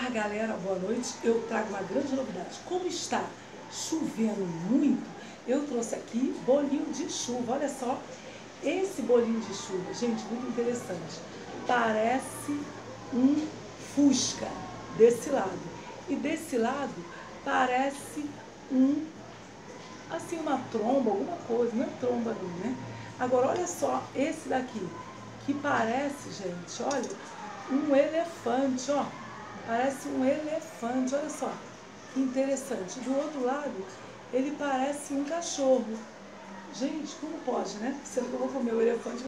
Olá, galera, boa noite. Eu trago uma grande novidade. Como está chovendo muito, eu trouxe aqui bolinho de chuva. Olha só, esse bolinho de chuva, gente, muito interessante. Parece um fusca desse lado. E desse lado parece assim, uma tromba, alguma coisa. Não é tromba não, né? Agora, olha só esse daqui, que parece, gente, olha, um elefante, ó. Parece um elefante, olha só, que interessante. Do outro lado, ele parece um cachorro. Gente, como pode, né? Sendo que eu vou comer o elefante.